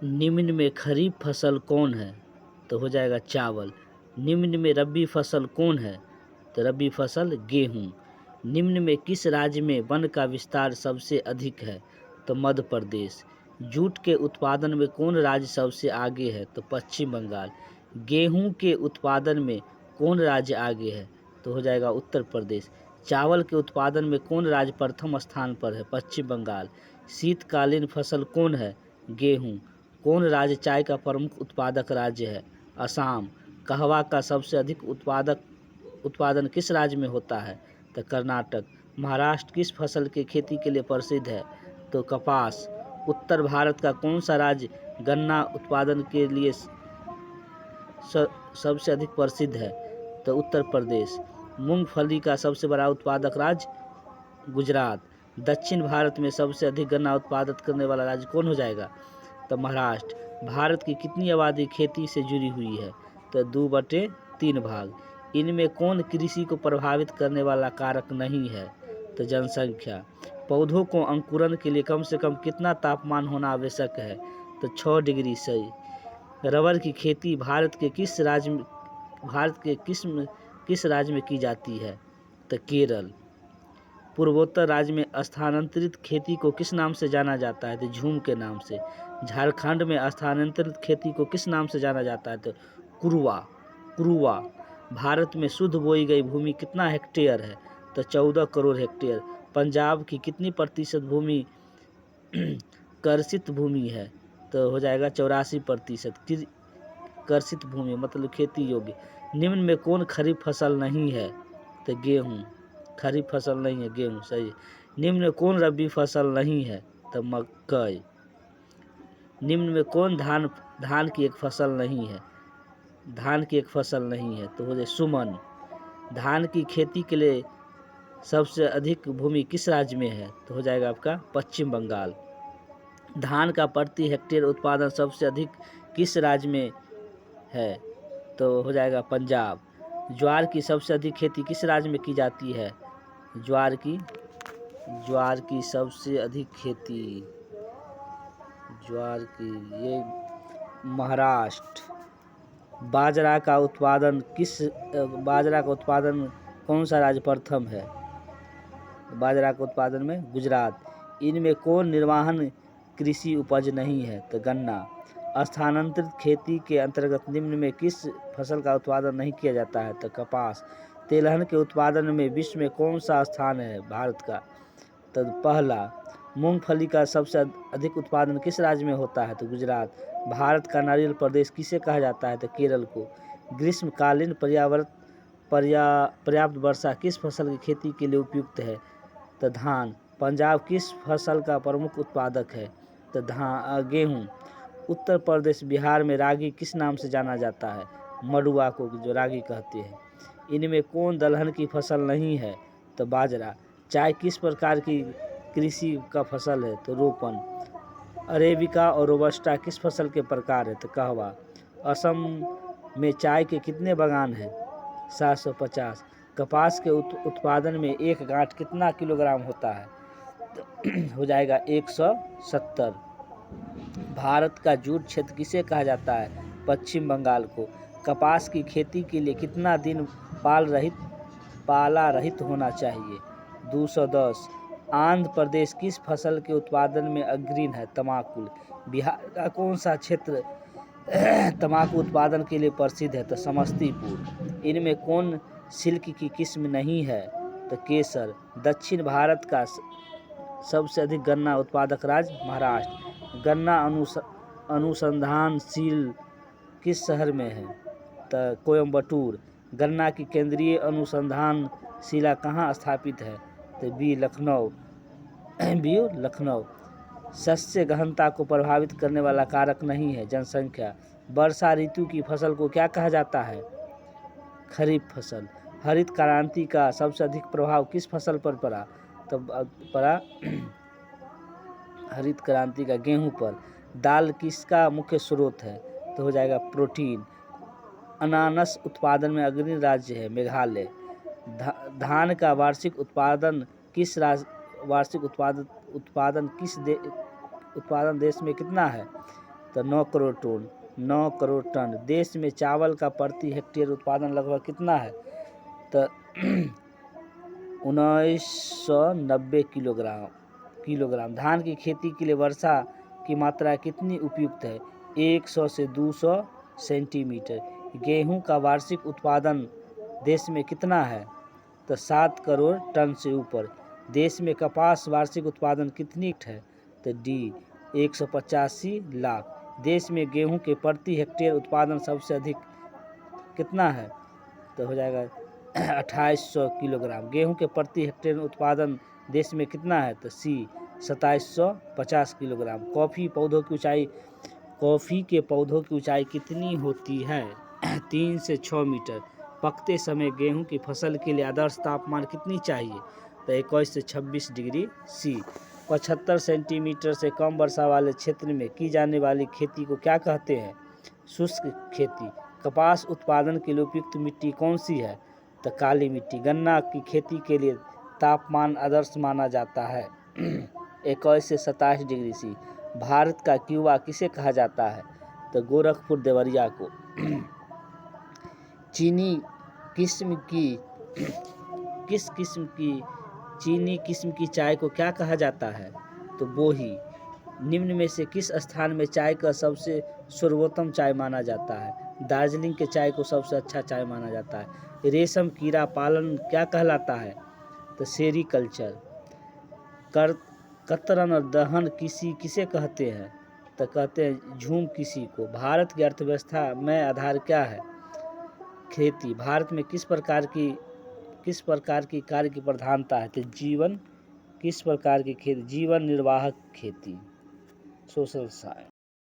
निम्न में खरीफ फसल कौन है? तो हो जाएगा चावल। निम्न में रबी फसल कौन है? तो रबी फसल गेहूँ। निम्न में किस राज्य में वन का विस्तार सबसे अधिक है? तो मध्य प्रदेश। जूट के उत्पादन में कौन राज्य सबसे आगे है? तो पश्चिम बंगाल। गेहूं के उत्पादन में कौन राज्य आगे है? तो हो जाएगा उत्तर प्रदेश। चावल के उत्पादन में कौन राज्य प्रथम स्थान पर है? पश्चिम बंगाल। शीतकालीन फसल कौन है? गेहूं। कौन राज्य चाय का प्रमुख उत्पादक राज्य है? असम। कहवा का सबसे अधिक उत्पादन किस राज्य में होता है? तो कर्नाटक। महाराष्ट्र किस फसल की खेती के लिए प्रसिद्ध है? तो कपास। उत्तर भारत का कौन सा राज्य गन्ना उत्पादन के लिए सबसे अधिक प्रसिद्ध है? तो उत्तर प्रदेश। मूंगफली का सबसे बड़ा उत्पादक राज्य गुजरात। दक्षिण भारत में सबसे अधिक गन्ना उत्पादन करने वाला राज्य कौन हो जाएगा? तो महाराष्ट्र। भारत की कितनी आबादी खेती से जुड़ी हुई है? तो 2/3 भाग। इनमें कौन कृषि को प्रभावित करने वाला कारक नहीं है? तो जनसंख्या। पौधों को अंकुरण के लिए कम से कम कितना तापमान होना आवश्यक है? तो 6 डिग्री सही। रबर की खेती भारत के किस राज्य में की जाती है? तो केरल। पूर्वोत्तर राज्य में स्थानांतरित खेती को किस नाम से जाना जाता है? तो झूम के नाम से। झारखंड में स्थानांतरित खेती को किस नाम से जाना जाता है? तो कुरुआ। भारत में शुद्ध बोई गई भूमि कितना हेक्टेयर है? तो 14 करोड़ हेक्टेयर। पंजाब की कितनी प्रतिशत भूमि कर्षित भूमि है? तो हो जाएगा 84%। कर्षित भूमि मतलब खेती योग्य। निम्न में कौन खरीफ फसल नहीं है? तो गेहूँ। खरीफ फसल नहीं है, गेहूँ सही। निम्न में कौन रबी फसल नहीं है? तो मकई। निम्न में कौन धान की एक फसल नहीं है? धान की एक फसल नहीं है तो हो जाए सुमन। धान की खेती के लिए सबसे अधिक भूमि किस राज्य में है? तो हो जाएगा आपका पश्चिम बंगाल। धान का प्रति हेक्टेयर उत्पादन सबसे अधिक किस राज्य में है? तो हो जाएगा पंजाब। ज्वार की सबसे अधिक खेती किस राज्य में की जाती है? ज्वार की सबसे अधिक खेती ये महाराष्ट्र। बाजरा का उत्पादन कौन सा राज्य प्रथम है? बाजरा के उत्पादन में गुजरात। इनमें कौन निर्वहन कृषि उपज नहीं है? तो गन्ना। स्थानांतरित खेती के अंतर्गत निम्न में किस फसल का उत्पादन नहीं किया जाता है? तो कपास। तेलहन के उत्पादन में विश्व में कौन सा स्थान है भारत का? तो पहला। मूंगफली का सबसे अधिक उत्पादन किस राज्य में होता है? तो गुजरात। भारत का नारियल प्रदेश किसे कहा जाता है? तो केरल को। ग्रीष्मकालीन पर्याप्त वर्षा किस फसल की खेती के लिए उपयुक्त है? तो धान। पंजाब किस फसल का प्रमुख उत्पादक है? तो गेहूँ। उत्तर प्रदेश बिहार में रागी किस नाम से जाना जाता है? मडुआ को जो रागी कहते हैं। इनमें कौन दलहन की फसल नहीं है? तो बाजरा। चाय किस प्रकार की कृषि का फसल है? तो रोपण। अरेबिका और रोबस्टा किस फसल के प्रकार है? तो कहवा। असम में चाय के कितने बागान हैं? 750। कपास के उत्पादन में एक गांठ कितना किलोग्राम होता है? तो हो जाएगा 170। भारत का जूट क्षेत्र किसे कहा जाता है? पश्चिम बंगाल को। कपास की खेती के लिए कितना दिन पाला रहित होना चाहिए? 210। आंध्र प्रदेश किस फसल के उत्पादन में अग्रणी है? तमाकुल। बिहार का कौन सा क्षेत्र तंबाकू उत्पादन के लिए प्रसिद्ध है? तो समस्तीपुर। इनमें कौन सिल्क की किस्म नहीं है? तो केसर। दक्षिण भारत का सबसे अधिक गन्ना उत्पादक राज्य महाराष्ट्र। गन्ना अनुसंधानशील किस शहर में है? तो कोयम्बटूर। गन्ना की केंद्रीय अनुसंधानशिला कहाँ स्थापित है? तो लखनऊ। शस्य गहनता को प्रभावित करने वाला कारक नहीं है, जनसंख्या। वर्षा ऋतु की फसल को क्या कहा जाता है? खरीफ फसल। हरित क्रांति का सबसे अधिक प्रभाव किस फसल पर पड़ा? तो पड़ा हरित क्रांति का गेहूं पर। दाल किसका मुख्य स्रोत है? तो हो जाएगा प्रोटीन। अनानास उत्पादन में अग्रणी राज्य है मेघालय। धान का वार्षिक उत्पादन उत्पादन देश में कितना है? तो 9 करोड़ टन। 9 करोड़ टन। देश में चावल का प्रति हेक्टेयर उत्पादन लगभग कितना है? तो 1990 किलोग्राम। धान की खेती के लिए वर्षा की मात्रा कितनी उपयुक्त है? 100 से 200 सेंटीमीटर। गेहूं का वार्षिक उत्पादन देश में कितना है? तो 7 करोड़ टन से ऊपर। देश में कपास वार्षिक उत्पादन कितनी है? तो डी 185 लाख। देश में गेहूं के प्रति हेक्टेयर उत्पादन सबसे अधिक कितना है? तो हो जाएगा 2800 किलोग्राम। गेहूं के प्रति हेक्टेयर उत्पादन देश में कितना है? तो सी 2750 किलोग्राम। कॉफ़ी के पौधों की ऊंचाई कितनी होती है? 3 से 6 मीटर। पकते समय गेहूं की फसल के लिए आदर्श तापमान कितनी चाहिए? तो 21 से 26 डिग्री सी। 75 सेंटीमीटर से कम वर्षा वाले क्षेत्र में की जाने वाली खेती को क्या कहते हैं? शुष्क खेती। कपास उत्पादन के लिए उपयुक्त मिट्टी कौन सी है? तो काली मिट्टी। गन्ना की खेती के लिए तापमान आदर्श माना जाता है 21 से 27 डिग्री सी। भारत का क्यूबा किसे कहा जाता है? तो गोरखपुर देवरिया को। चीनी किस्म की चाय को क्या कहा जाता है? तो बोही। निम्न में से किस स्थान में चाय का सबसे सर्वोत्तम चाय माना जाता है? दार्जिलिंग के चाय को सबसे अच्छा चाय माना जाता है। रेशम कीड़ा पालन क्या कहलाता है? तो सेरीकल्चर। कतरन और दहन किसे कहते हैं? तो कहते हैं झूम किसी को। भारत की अर्थव्यवस्था में आधार क्या है? खेती। भारत में किस प्रकार की कार्य की प्रधानता है? तो जीवन निर्वाहक खेती। Social science.